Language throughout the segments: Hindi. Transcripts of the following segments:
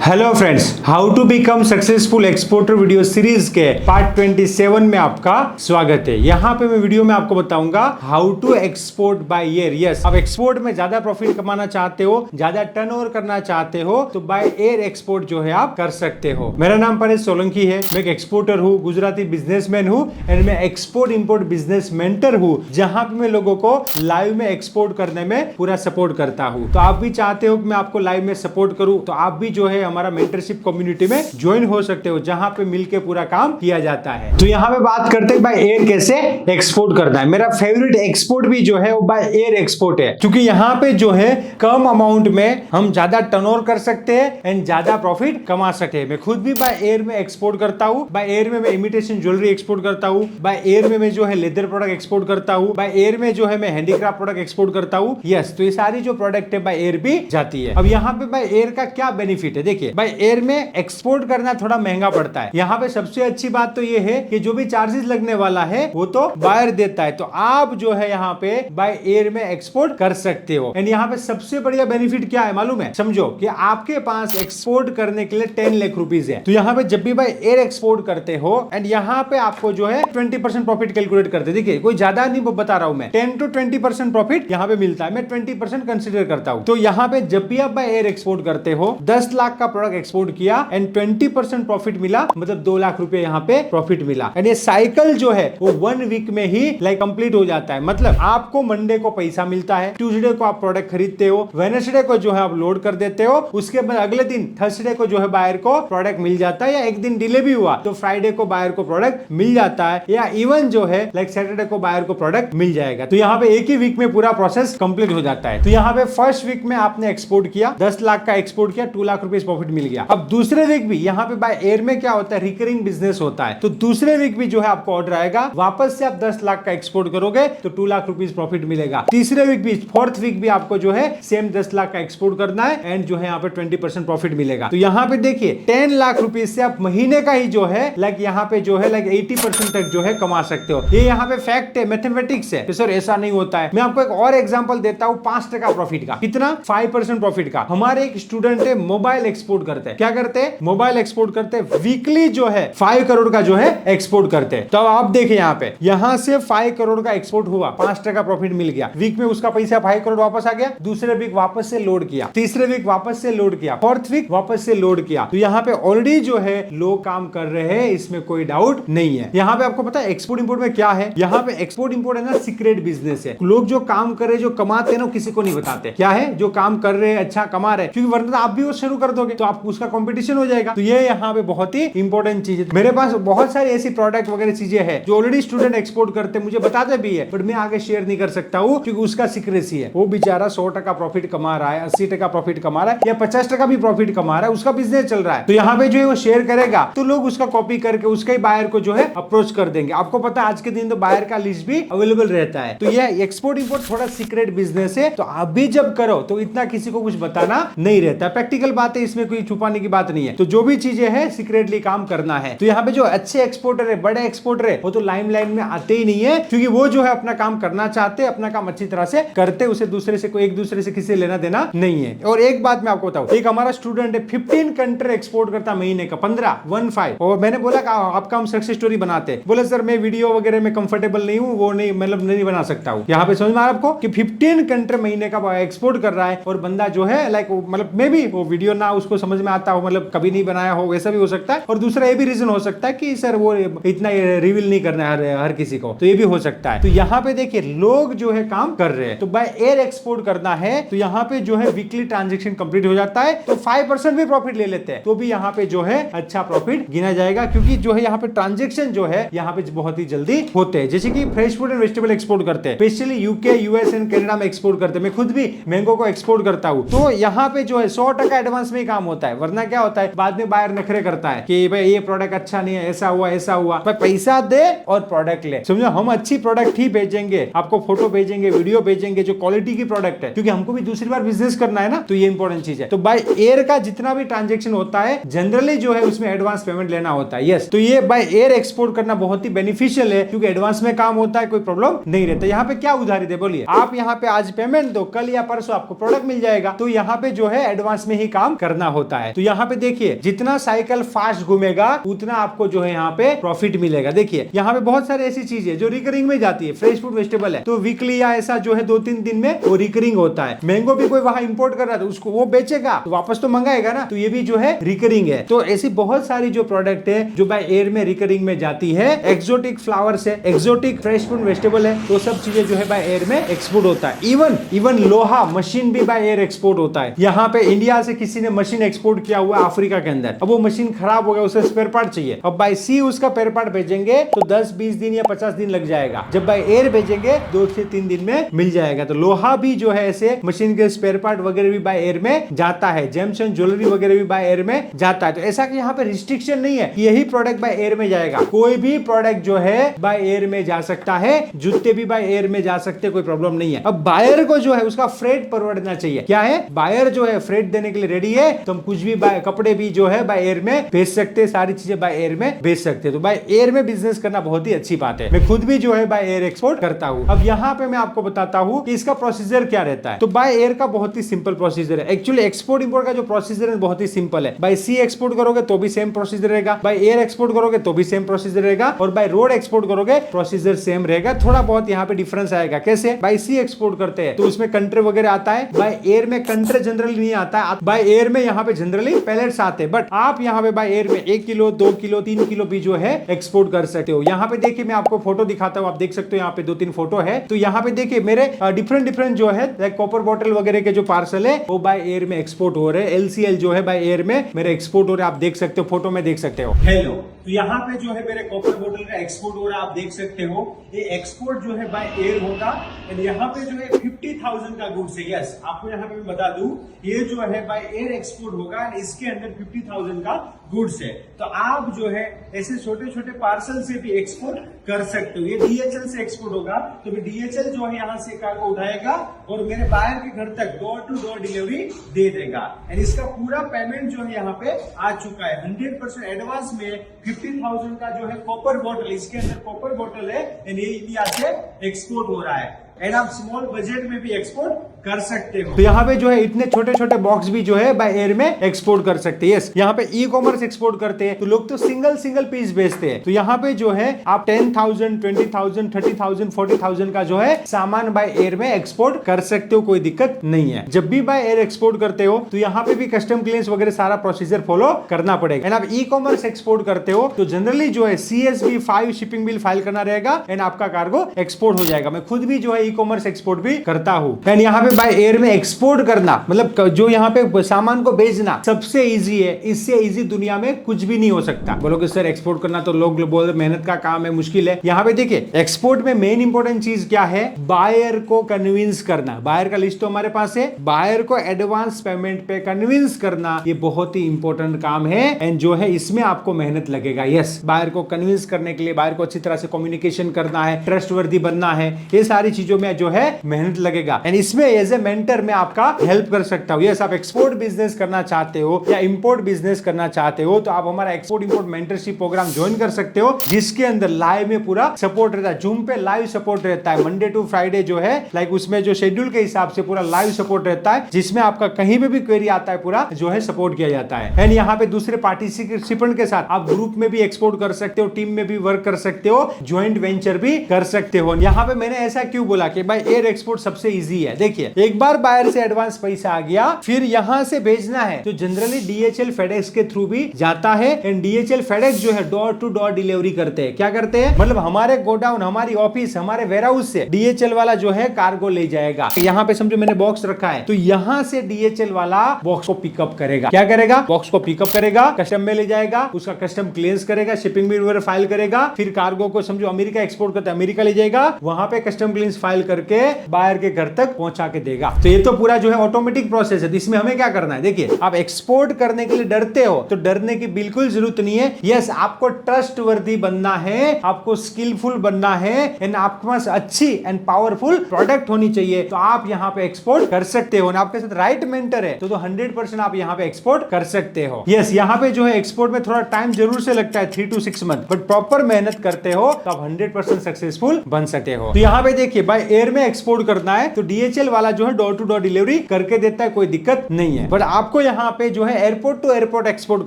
Hello friends, how to become successful exporter video series के पार्ट 27 में आपका स्वागत है। यहाँ पे मैं वीडियो में आपको बताऊंगा how to export by air. Yes, आप एक्सपोर्ट में ज्यादा प्रॉफिट कमाना चाहते हो, ज्यादा टर्नओवर करना चाहते हो तो बाय एयर एक्सपोर्ट जो है आप कर सकते हो। मेरा नाम परेश सोलंकी है, मैं एक एक्सपोर्टर हूँ, गुजराती बिजनेसमैन हूँ एंड मैं एक्सपोर्ट इंपोर्ट बिजनेस मेंटर हूँ, जहाँ पे मैं लोगों को लाइव में एक्सपोर्ट करने में पूरा सपोर्ट करता हूँ। तो आप भी चाहते हो कि मैं आपको लाइव में सपोर्ट करूँ तो आप भी जो है हमारा मेंटरशिप कम्युनिटी में ज्वाइन हो सकते हो, जहां पे मिलके पूरा काम किया जाता है। तो यहाँ पे बात करते हैं बाय एयर कैसे एक्सपोर्ट करना है। मेरा फेवरेट एक्सपोर्ट भी जो है वो बाय एयर एक्सपोर्ट है, क्योंकि यहाँ पे जो है कम अमाउंट में हम ज्यादा टर्नओवर कर सकते हैं एंड ज्यादा प्रॉफिट कमा सकते हैं। मैं खुद भी बाय एयर में एक्सपोर्ट करता हूँ। बाय एयर में मैं इमिटेशन ज्वेलरी एक्सपोर्ट करता हूँ, बाय एयर में मैं जो है लेदर प्रोडक्ट एक्सपोर्ट करता हूँ, बाय एयर में जो है मैं हैंडीक्राफ्ट प्रोडक्ट एक्सपोर्ट करता हूँ। यस, तो ये सारी जो प्रोडक्ट है बाय एयर भी जाती है। अब यहाँ पे बाय एयर का क्या बेनिफिट है, देखिए बाय एयर में एक्सपोर्ट करना थोड़ा महंगा पड़ता है। यहाँ पे सबसे अच्छी बात तो ये है कि जो भी चार्जेस लगने वाला है वो तो बायर देता है, तो आप जो है यहाँ पे बाय एयर में एक्सपोर्ट कर सकते हो। एंड यहाँ पे सबसे बढ़िया बेनिफिट क्या है मालूम है, समझो कि आपके पास एक्सपोर्ट करने के लिए 10 लाख रुपीज है। तो यहाँ पे जब भी बाय एयर एक्सपोर्ट करते हो एंड यहाँ पे आपको जो है 20% प्रॉफिट कैलकुलेट करते, देखिए कोई ज्यादा नहीं बता रहा हूं मैं, 10 to 20% प्रॉफिट यहाँ पे मिलता है। मैं 20% कंसिडर करता हूँ। तो यहाँ पे जब भी आप बाय एयर एक्सपोर्ट करते हो, 10 लाख का प्रोडक्ट एक्सपोर्ट किया एंड 20% प्रॉफिट मिला, मतलब 2 लाख रुपए यहाँ पे प्रॉफिट मिला। एंड ये साइकिल जो है वो 1 वीक में ही कंप्लीट हो जाता है। मतलब आपको मंडे को पैसा मिलता है, ट्यूसडे को आप प्रोडक्ट खरीदते हो, वेडनेसडे को जो है आप लोड कर देते हो, उसके बाद अगले दिन थर्सडे को जो है बायर को प्रोडक्ट मिल जाता है, या एक दिन डिले भी हुआ तो फ्राइडे को बायर को प्रोडक्ट मिल जाता है, या इवन जो है लाइक सैटरडे को बायर को प्रोडक्ट मिल जाएगा। तो यहाँ पे एक ही वीक में पूरा प्रोसेस कंप्लीट हो जाता है। तो यहाँ पे फर्स्ट वीक में आपने एक्सपोर्ट किया, 10 लाख का एक्सपोर्ट किया, 2 लाख रुपए प्रॉफिट मिल गया। अब दूसरे वीक भी यहाँ पे बाय एयर में क्या होता है, रिकरिंग बिजनेस होता है। तो दूसरे वीक भी जो है आपको ऑर्डर आएगा, वापस से आप 10 लाख का एक्सपोर्ट करोगे तो 2 लाख रुपीस प्रॉफिट मिलेगा। तीसरे वीक भी, फोर्थ वीक भी आपको जो है सेम 10 लाख का एक्सपोर्ट करना है एंड जो है यहाँ पे 20% प्रॉफिट मिलेगा। तो यहाँ पे देखिए 10 लाख रुपीस से आप महीने का ही जो है लाइक यहाँ पे जो है लाइक 80% तक जो है कमा सकते हो। ये यहाँ पे फैक्ट है, मैथमेटिक्स है। तो सर ऐसा नहीं होता है। मैं आपको एक और एग्जांपल देता हूँ 5% प्रॉफिट का। कितना? 5% प्रॉफिट का। हमारे एक स्टूडेंट है, मोबाइल एक्सपोर्ट करते हैं। क्या करते हैं? मोबाइल एक्सपोर्ट करते हैं। वीकली जो है 5 करोड़ का जो है एक्सपोर्ट करते हैं। तो आप देखिए यहाँ पे, यहाँ से 5 करोड़ का एक्सपोर्ट हुआ, 5% प्रॉफिट मिल गया। वीक में उसका पैसा 5 करोड़ वापस आ गया। दूसरे वीक वापस से लोड किया, तीसरे वीक वापस से लोड किया, फोर्थ वीक वापस से लोड किया। तो यहाँ पे ऑलरेडी जो है लोग काम कर रहे हैं, इसमें कोई डाउट नहीं है। यहाँ पे आपको पता है एक्सपोर्ट इंपोर्ट में क्या है, यहाँ पे एक्सपोर्ट इंपोर्ट है ना सीक्रेट बिजनेस है। लोग जो काम कर रहे, जो कमाते हैं ना, किसी को नहीं बताते। क्या है? जो काम कर रहे हैं अच्छा कमा रहे, क्योंकि वरना आप भी वो शुरू कर दोगे तो आप उसका कंपटीशन हो जाएगा। तो ये यहाँ पे बहुत ही इंपॉर्टेंट चीज है। मेरे पास बहुत सारी ऐसी प्रोडक्ट वगैरह चीजें हैं जो ऑलरेडी स्टूडेंट एक्सपोर्ट करते हैं, मुझे बताते भी है, बट मैं आगे शेयर नहीं कर सकता हूँ क्योंकि उसका सीक्रेसी है। वो बेचारा 100% प्रॉफिट कमा रहा है, 80% प्रॉफिट कमा रहा है, या 50% भी प्रॉफिट कमा रहा है, उसका बिजनेस चल रहा है। तो यहाँ पे जो है वो शेयर करेगा तो लोग उसका कॉपी करके उसके ही बायर को जो है अप्रोच कर देंगे। आपको पता है आज के दिन तो बायर का लिस्ट भी अवेलेबल रहता है। तो ये एक्सपोर्ट इंपोर्ट थोड़ा सीक्रेट बिजनेस है, तो आप भी जब करो तो इतना किसी को कुछ बताना नहीं रहता। प्रैक्टिकल बात है, इसमें कोई छुपाने की बात नहीं है। तो जो भी चीजें है सीक्रेटली काम करना है। तो यहाँ पे जो अच्छे एक्सपोर्टर है, बड़े एक्सपोर्टर है, वो तो लाइमलाइट में आते ही नहीं है, क्योंकि वो जो है अपना काम करना चाहते हैं, अपना काम अच्छी तरह से करते, उसे दूसरे से कोई एक दूसरे से किसी लेना देना नहीं है। और एक बात मैं आपको बताऊं, एक हमारा स्टूडेंट है 15 कंट्री एक्सपोर्ट करता महीने का, 15 और मैंने बोला आपका हम सक्सेस स्टोरी बनाते, बोले सर मैं वीडियो वगैरह में कंफर्टेबल नहीं हूँ, वो नहीं मतलब नहीं बना सकता हूँ। यहाँ पे समझ में आ रहा आपको कि 15 कंट्री महीने का एक्सपोर्ट कर रहा है, और बंदा जो है लाइक मतलब मे भी वो वीडियो ना उसको समझ में आता हो, मतलब कभी नहीं बनाया हो, वैसा भी हो सकता है। और दूसरा ये भी रीजन हो सकता है कि सर वो इतना रिवील नहीं करना है हर किसी को, तो ये भी हो सकता है। तो यहाँ पे देखिए लोग जो है काम कर रहे हैं। तो बाय एयर एक्सपोर्ट करना है तो यहाँ पे जो है वीकली ट्रांजेक्शन कंप्लीट हो जाता है, तो 5% भी प्रॉफिट ले लेते हैं तो भी यहाँ पे जो है अच्छा प्रॉफिट गिना जाएगा, क्योंकि जो है यहाँ पे ट्रांजेक्शन जो है यहाँ पे बहुत ही जल्दी होते हैं। जैसे कि fresh food and vegetable export करते हैं, specially UK, US and Canada में एक्सपोर्ट करते हैं। मैं खुद भी मैंगो को एक्सपोर्ट करता हूँ। तो यहाँ पे जो है 100% एडवांस में ही काम होता है, वरना क्या होता है बाद में बायर नखरे करता है कि भाई ये प्रोडक्ट अच्छा नहीं है, ऐसा हुआ। पैसा दे और प्रोडक्ट ले। समझो, हम अच्छी प्रोडक्ट ही भेजेंगे, आपको फोटो भेजेंगे, वीडियो भेजेंगे जो क्वालिटी की प्रोडक्ट है, क्योंकि हमको भी दूसरी बार बिजनेस करना है ना। तो ये इंपॉर्टेंट चीज है। तो बाय एयर का जितना भी ट्रांजेक्शन होता है जनरली जो है उसमें एडवांस पेमेंट लेना होता है। यस, तो ये बाय एयर एक्सपोर्ट करना बहुत ही बेनिफिशियल है, क्योंकि एडवांस में काम होता है, कोई प्रॉब्लम नहीं रहता। यहाँ पे क्या उधारी दे, बोलिए आप यहाँ पे आज पेमेंट दो, कल या परसों आपको प्रोडक्ट मिल जाएगा। तो यहाँ पे जो है एडवांस में ही काम करना होता है। तो यहाँ पे देखिए जितना साइकिल फास्ट घूमेगा उतना आपको जो है यहाँ पे प्रॉफिट मिलेगा। देखिए यहाँ पे बहुत सारी ऐसी चीजें जो रिकरिंग में जाती है। फ्रेश फूड वेजिटेबल है तो वीकली या ऐसा जो है 2-3 दिन में वो रिकरिंग होता है। मैंगो भी कोई वहां इंपोर्ट कर रहा था उसको वो बेचेगा तो वापस तो मंगाएगा ना, तो ये भी जो है रिकरिंग है। तो ऐसी बहुत सारी जो प्रोडक्ट है जो बाय एयर में रिकरिंग में जाती है। एक्सोटिक फ्लावर्स है, एक्सोटिक फ्रेश फूड वेजिटेबल है, तो सब चीजें जो है बाय एयर में एक्सपोर्ट होता है। इवन लोहा मशीन भी बाय एयर एक्सपोर्ट होता है। यहाँ पे इंडिया से किसी ने मशीन एक्सपोर्ट किया हुआ अफ्रीका के अंदर, अब वो मशीन खराब हो गया, उसे स्पेयर पार्ट चाहिए, अब बाय सी उसका स्पेयर पार्ट भेजेंगे तो 10-20 दिन या 50 दिन लग जाएगा। जब बाय एयर भेजेंगे 2 से 3 दिन में मिल जाएगा। तो लोहा भी जो है ऐसे मशीन के स्पेयर पार्ट वगैरह भी बाय एयर में जाता है। जेम्स एंड ज्वेलरी वगैरह भी बाय एयर में जाता है। तो ऐसा कि यहाँ पे रिस्ट्रिक्शन नहीं है कि यही प्रोडक्ट बाय एयर में जाएगा, कोई भी प्रोडक्ट जो है बाय एयर में जा सकता है। जूते भी बाय एयर में जा सकते, कोई प्रॉब्लम नहीं है। अब बायर को जो है उसका फ्रेट परवड़ना चाहिए। क्या है, बायर जो है फ्रेट देने के लिए रेडी है तो हम कुछ भी कपड़े भी जो है बाय एयर में भेज सकते हैं, सारी चीजें बाय एयर में भेज सकते हैं। तो बाय एयर में बिजनेस करना बहुत ही अच्छी बात है। मैं खुद भी जो है बाय एयर एक्सपोर्ट करता हूं। अब यहाँ पे मैं आपको बताता हूं कि इसका प्रोसीजर क्या रहता है। तो बाय एयर का बहुत ही सिंपल प्रोसीजर है। एक्चुअली एक्सपोर्ट इंपोर्ट का जो प्रोसीजर है बहुत ही सिंपल है। बाय सी एक्सपोर्ट करोगे तो भी सेम प्रोसीजर रहेगा, बाय एयर एक्सपोर्ट करोगे तो भी सेम प्रोसीजर रहेगा, और बाय रोड एक्सपोर्ट करोगे प्रोसीजर सेम रहेगा। थोड़ा बहुत यहाँ पे डिफरेंस आएगा। कैसे, बाय सी एक्सपोर्ट करते हैं तो उसमें कंट्री वगैरह आता है, बाय एयर में कंट्री जनरली नहीं आता है। बाय एयर में यहाँ पे जनरली पैलेट्स आते हैं, बट आप यहाँ पे बाय एयर में 1 किलो 2 किलो 3 किलो भी जो है एक्सपोर्ट कर सकते हो। यहाँ पे देखिए मैं आपको फोटो दिखाता हूँ, आप देख सकते हो यहाँ पे 2-3 फोटो है। तो यहाँ पे देखिए मेरे डिफरेंट जो है कॉपर बॉटल वगैरह के जो पार्सल है वो बाय एयर में एक्सपोर्ट हो रहे हैं। एलसीएल जो है बाय एयर में मेरे एक्सपोर्ट हो रहे हैं, आप देख सकते हो, फोटो में देख सकते हो। हेलो, तो यहाँ पे जो है मेरे कॉपर बोतल का एक्सपोर्ट हो रहा है, आप देख सकते हो। ये एक्सपोर्ट जो है बाय एयर होगा। और यहाँ पे जो है 50,000 का गुड्स है। यस, आपको यहाँ पे बता दूं ये जो है बाय एयर एक्सपोर्ट होगा, इसके अंदर 50,000 का गुड्स है। तो आप जो है ऐसे छोटे छोटे पार्सल से भी एक्सपोर्ट कर सकते हो। ये डीएचएल से एक्सपोर्ट होगा तो डीएचएल जो है यहाँ से कार्गो उठाएगा और मेरे बायर के घर तक डोर टू डोर डिलीवरी दे देगा। एंड इसका पूरा पेमेंट जो है यहाँ पे आ चुका है 100% एडवांस में। 50,000 का जो है कॉपर बॉटल, इसके अंदर कॉपर बॉटल है एंड ये इंडिया से एक्सपोर्ट हो रहा है। एंड आप स्मॉल बजट में भी एक्सपोर्ट कर सकते हो। तो यहाँ पे जो है इतने छोटे छोटे बॉक्स भी जो है बाय एयर में एक्सपोर्ट कर सकते हैं। यस, यहाँ पे ई कॉमर्स एक्सपोर्ट करते हैं तो लोग तो सिंगल पीस बेचते हैं। तो यहाँ पे जो है आप 10,000 20,000 30,000 40,000 का जो है सामान बाय एयर में एक्सपोर्ट कर सकते हो, कोई दिक्कत नहीं है। जब भी बाय एयर एक्सपोर्ट करते हो तो यहाँ पे भी कस्टम क्लियरेंस वगैरह सारा प्रोसीजर फॉलो करना पड़ेगा। एंड आप ई कॉमर्स एक्सपोर्ट करते हो तो जनरली जो है CSV 5 शिपिंग बिल फाइल करना रहेगा एंड आपका कार्गो एक्सपोर्ट हो जाएगा। मैं खुद भी जो है ई कॉमर्स एक्सपोर्ट भी करता हूँ। एंड यहाँ पे बाय एयर में एक्सपोर्ट करना मतलब जो यहाँ पे सामान को भेजना सबसे इजी है। इससे इजी दुनिया में कुछ भी नहीं हो सकता। बोलोगे सर एक्सपोर्ट करना तो लोग बोल मेहनत का काम है, मुश्किल है। यहाँ पे देखिए एक्सपोर्ट में मेन इंपॉर्टेंट चीज क्या है, बायर को कन्विंस करना। बायर का लिस्ट तो हमारे पास है, बायर को एडवांस पेमेंट पे कन्विंस करना ये बहुत ही इंपॉर्टेंट काम है। एंड जो है इसमें आपको मेहनत लगेगा। यस, बायर को कन्विंस करने के लिए बायर को अच्छी तरह से कम्युनिकेशन करना है, ट्रस्टवर्दी बनना है, ये सारी चीजों में जो है मेहनत लगेगा। एंड इसमें एज ए मेंटर मैं आपका हेल्प कर सकता हूँ। यस, आप एक्सपोर्ट बिजनेस करना चाहते हो या इंपोर्ट बिजनेस करना चाहते हो तो आप हमारा export import mentorship programme join कर सकते हो, जिसके अंदर लाइव में पूरा सपोर्ट रहता है। जूम पे लाइव सपोर्ट रहता है, मंडे टू फ्राइडे जो है लाइक उसमें जो शेड्यूल के हिसाब से पूरा लाइव सपोर्ट रहता है, जिसमें आपका कहीं पे भी क्वेरी आता है पूरा जो है सपोर्ट किया जाता है। एंड यहाँ पे दूसरे पार्टिसिपेंट के साथ आप ग्रुप में भी एक्सपोर्ट कर सकते हो, टीम में भी वर्क कर सकते हो, ज्वाइंट वेंचर भी कर सकते हो। यहाँ पे मैंने ऐसा क्यों बोला कि भाई एयर एक्सपोर्ट सबसे इजी है। देखिए एक बार बायर से एडवांस पैसा आ गया, फिर यहाँ से भेजना है तो जनरली DHL FedEx के थ्रू भी जाता है। एंड DHL FedEx जो है डोर टू डोर डिलीवरी करते हैं। क्या करते हैं, मतलब हमारे गोडाउन, हमारी ऑफिस, हमारे वेयरहाउस से DHL वाला जो है कार्गो ले जाएगा। यहाँ पे समझो मैंने बॉक्स रखा है तो यहाँ से DHL वाला बॉक्स को पिकअप करेगा। क्या करेगा, बॉक्स को पिकअप करेगा, कस्टम में ले जाएगा, उसका कस्टम क्लियरेंस करेगा, शिपिंग बिल फाइल करेगा, फिर कार्गो को समझो अमेरिका एक्सपोर्ट करता है, अमेरिका ले जाएगा, वहां पे कस्टम क्लियरेंस फाइल करके बायर के घर तक पहुंचा के देगा। तो ये तो पूरा जो है ऑटोमेटिक प्रोसेस है। इसमें हमें क्या करना है, देखिए आप एक्सपोर्ट करने के लिए डरते हो तो डरने की बिल्कुल जरूरत नहीं है। यस, आपको ट्रस्टवर्दी बनना है, आपको स्किलफुल बनना है एंड आपके पास अच्छी एंड पावरफुल प्रोडक्ट होनी चाहिए तो आप यहाँ पे एक्सपोर्ट कर सकते हो। आपके साथ राइट मेंटर है तो 100% आप यहाँ पे एक्सपोर्ट कर सकते हो। यस, यहाँ पे जो है एक्सपोर्ट में थोड़ा टाइम जरूर से लगता है 3 to 6 मंथ, बट प्रॉपर मेहनत करते हो तो आप 100% सक्सेसफुल बन सकते हो। तो यहाँ पे देखिए बाय एयर में एक्सपोर्ट करना है तो DHL वाला वाला जो है डोर टू डोर डिलीवरी करके देता है, कोई दिक्कत नहीं है। बट आपको यहाँ पे जो है एयरपोर्ट टू एयरपोर्ट एक्सपोर्ट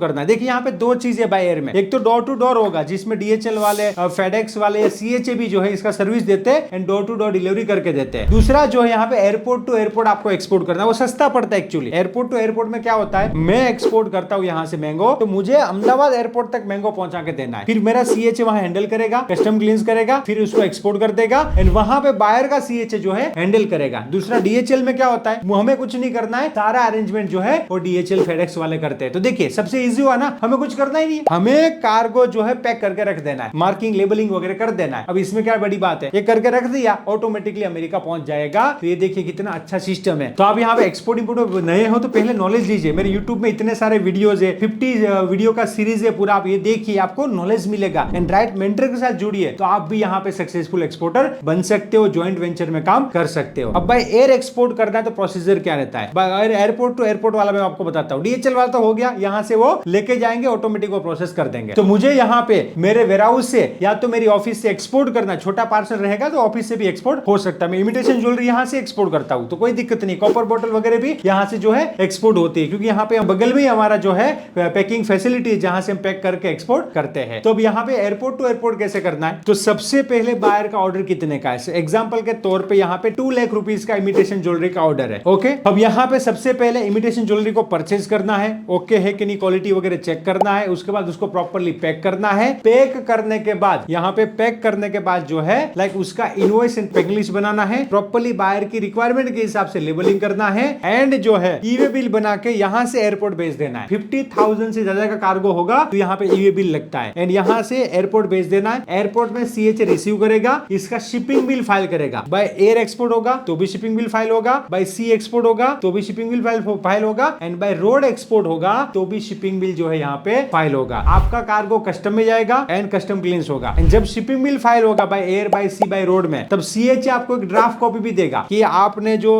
करना है। देखिए यहाँ पे दो चीजें बाय एयर में, एक तो डोर टू डोर होगा जिसमें DHL वाले, फेडेक्स वाले या CHA भी जो है इसका सर्विस देते हैं and door to door delivery करके देते हैं। दूसरा जो है यहाँ पे एयरपोर्ट टू एयरपोर्ट आपको एक्सपोर्ट करना है, वो सस्ता पड़ता है एक्चुअली। एयरपोर्ट टू एयरपोर्ट में क्या होता है, मैं एक्सपोर्ट करता हूँ यहाँ से मैंगो, तो मुझे अहमदाबाद एयरपोर्ट तक मैंगो पहुंचा के देना है, फिर मेरा CHA वहां हैंडल करेगा, कस्टम क्लींस करेगा, फिर उसको एक्सपोर्ट कर देगा एंड वहां पे बायर का CHA जो है हैंडल करेगा। दूसरा DHL में क्या होता है, हमें कुछ नहीं करना है, सारा अरेंजमेंट जो है वो DHL फेडेक्स वाले करते हैं। तो देखिए सबसे इजी हुआ ना, हमें कुछ करना ही नहीं, हमें कार्गो जो है पैक करके रख देना है, मार्किंग लेबलिंग वगैरह कर देना है। अब इसमें क्या बड़ी बात है, ये करके रख दिया ऑटोमेटिकली अमेरिका पहुंच जाएगा। तो ये देखिए कितना अच्छा सिस्टम है। तो आप यहाँ पे एक्सपोर्ट इंपोर्ट नए हो तो पहले नॉलेज लीजिए, मेरे यूट्यूब में इतने सारे वीडियोज है, 50 वीडियो का सीरीज है पूरा, आप ये देखिए आपको नॉलेज मिलेगा एंड राइट मेंटर के साथ जुड़िए तो आप भी यहाँ पे सक्सेसफुल एक्सपोर्टर बन सकते हो, ज्वाइंट वेंचर में काम कर सकते हो। अब भाई एयर एक्सपोर्ट करना है तो प्रोसीजर क्या रहता है, एयरपोर्ट टू एयरपोर्ट वाला मैं आपको बताता हूँ। DHL वाला तो हो गया, यहाँ से वो लेके जाएंगे, ऑटोमेटिक वो प्रोसेस कर देंगे। तो मुझे यहाँ पे मेरे वेयरहाउस से या तो मेरी ऑफिस से एक्सपोर्ट करना, छोटा पार्सल रहेगा तो ऑफिस से भी एक्सपोर्ट हो सकता है। मैं इमिटेशन ज्वेलरी यहाँ से एक्सपोर्ट करता हूँ तो कोई दिक्कत नहीं, कॉपर बॉटल वगैरह भी यहाँ से जो है एक्सपोर्ट होती है, क्योंकि यहाँ पे बगल में हमारा जो है पैकिंग फैसिलिटी है जहां से हम पैक करके एक्सपोर्ट करते हैं। तो अब यहाँ पे एयरपोर्ट टू एयरपोर्ट कैसे करना है, तो सबसे पहले बायर का ऑर्डर कितने का है, एग्जांपल के तौर पे यहाँ पे 2 लाख रुपीस का इमिटेशन ज्वेलरी का ऑर्डर है। ओके, अब यहाँ पे सबसे पहले इमिटेशन ज्वेलरी को परचेज करना है, ओके है कि नहीं, क्वालिटी वगैरह चेक करना है, उसके बाद उसको प्रॉपर्ली पैक करना है। पैक करने के बाद यहाँ पे पैक करने के बाद जो है लाइक उसका इनवॉइस एंड पैकिंग लिस्ट बनाना है, प्रॉपर्ली बायर की रिक्वायरमेंट के हिसाब से लेबलिंग करना है एंड जो है ई-वे बिल बना के यहाँ से एयरपोर्ट भेज देना है। 50,000 से ज्यादा का कार्गो होगा तो यहाँ पे ई-वे बिल लगता है एंड यहाँ से एयरपोर्ट भेज देना है। एयरपोर्ट में CHA रिसीव करेगा, इसका शिपिंग बिल फाइल करेगा। बाय एयर एक्सपोर्ट होगा तो भी शिपिंग बिल फाइल होगा, बाय सी एक्सपोर्ट होगा तो भी शिपिंग बिल फाइल होगा एंड बाय रोड एक्सपोर्ट होगा तो भी शिपिंग बिल जो है यहाँ पे फाइल होगा। आपका कार्गो कस्टम में जाएगा एंड कस्टम क्लींस होगा एंड जब शिपिंग बिल फाइल होगा by air, by sea, by road में, तब CHA आपको एक ड्राफ्ट कॉपी भी देगा कि आपने जो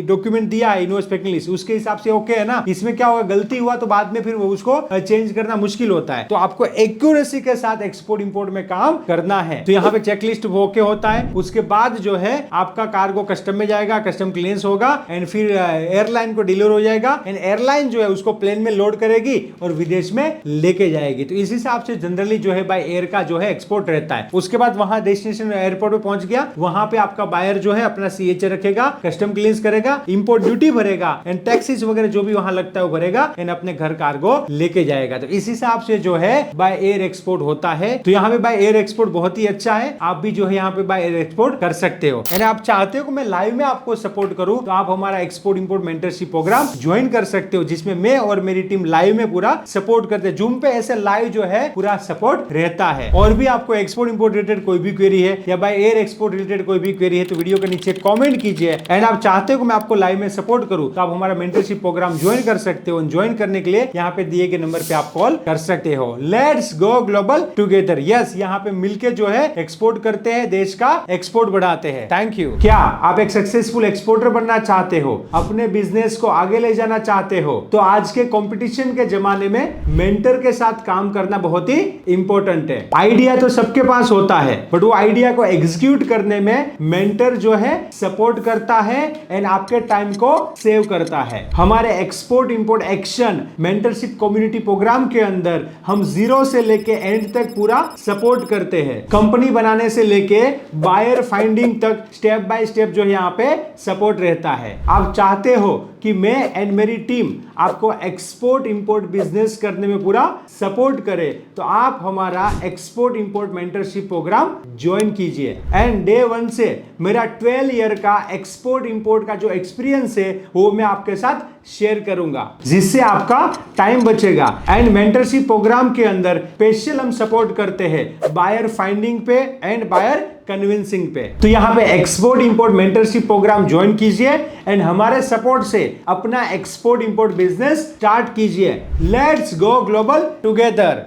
डॉक्यूमेंट दिया है इनवॉइस पैकिंग लिस्ट उसके हिसाब से ओके है ना। इसमें क्या होगा, गलती हुआ तो बाद में फिर वो उसको चेंज करना मुश्किल होता है। तो आपको एक्यूरेसी के साथ एक्सपोर्ट इंपोर्ट में काम करना है। तो यहाँ पे चेकलिस्ट ओके होता है, उसके बाद जो है आपका कार्गो कस्टम में जाएगा, कस्टम क्लींस होगा एंड फिर एयरलाइन को डिलीवर हो जाएगा एंड एयरलाइन जो है उसको प्लेन में लोड करेगी और विदेश में लेके जाएगी। तो इस हिसाब से जनरली जो है बाय एयर का जो है एक्सपोर्ट रहता है। उसके बाद वहां डेस्टिनेशन एयरपोर्ट पे पहुंच गया, वहां पे आपका बायर जो है अपना CHA रखेगा, कस्टम क्लींस करेगा, इंपोर्ट ड्यूटी भरेगा एंड टैक्सेस वगैरह जो भी वहां लगता है वो भरेगा एंड अपने घर कार्गो लेके जाएगा। तो इस हिसाब से जो है बाय एयर एक्सपोर्ट होता है। तो यहाँ पे बाय एयर एक्सपोर्ट बहुत ही अच्छा है, आप भी जो है यहाँ पे बाय एयर एक्सपोर्ट कर सकते हो। एंड आप चाहते हो कि मैं लाइव में आपको सपोर्ट करूं तो आप हमारा export import mentorship programme join कर सकते हो, जिसमें मैं और मेरी टीम लाइव में पूरा सपोर्ट करते हैं। जूम पे ऐसे लाइव जो है पूरा सपोर्ट रहता है। और भी आपको एक्सपोर्ट इंपोर्ट रिलेटेड कोई भी क्वेरी है या बाय एयर एक्सपोर्ट रिलेटेड कोई भी क्वेरी है तो वीडियो के नीचे कमेंट कीजिए एंड आप चाहते हो कि मैं आपको लाइव में सपोर्ट करूं तो आप हमारा मेंटरशिप प्रोग्राम ज्वाइन कर सकते हो। ज्वाइन करने के लिए यहाँ पे दिए गए नंबर पे आप कॉल कर सकते हो। Let's go global together. Yes, यहाँ पे मिलके जो है एक्सपोर्ट करते हैं, देश का एक्सपोर्ट बढ़ाते हैं। Thank you. क्या आप एक सक्सेसफुल एक्सपोर्टर बनना चाहते हो, अपने बिजनेस को आगे ले जाना चाहते हो, तो आज के कंपटीशन के जमाने में मेंटर के साथ काम करना बहुत ही इंपॉर्टेंट है। आइडिया तो सबके पास होता है बट वो आइडिया को एग्जीक्यूट करने में मेंटर जो है सपोर्ट करता है एंड आपके टाइम को सेव करता है। हमारे export import action mentorship community programme के अंदर हम जीरो से लेके एंड तक पूरा सपोर्ट करते हैं। कंपनी बनाने से लेके बायर फाइंडिंग तक स्टेप बाय स्टेप जो यहाँ पे सपोर्ट रहता है। आप चाहते हो कि मैं एंड मेरी टीम आपको एक्सपोर्ट इंपोर्ट बिजनेस करने में पूरा सपोर्ट करे तो आप हमारा export import mentorship programme join कीजिए एंड डे 1 से मेरा 12 ईयर का एक्सपोर्ट इंपोर्ट का जो एक्सपीरियंस है वो मैं आपके साथ शेयर करूंगा, जिससे आपका टाइम बचेगा। एंड मेंटरशिप प्रोग्राम के अंदर स्पेशल हम सपोर्ट करते हैं बायर फाइंडिंग पे एंड बायर कन्विंसिंग पे। तो यहाँ पे export import mentorship programme join कीजिए एंड हमारे सपोर्ट से अपना एक्सपोर्ट इंपोर्ट बिजनेस स्टार्ट कीजिए। Let's go global together.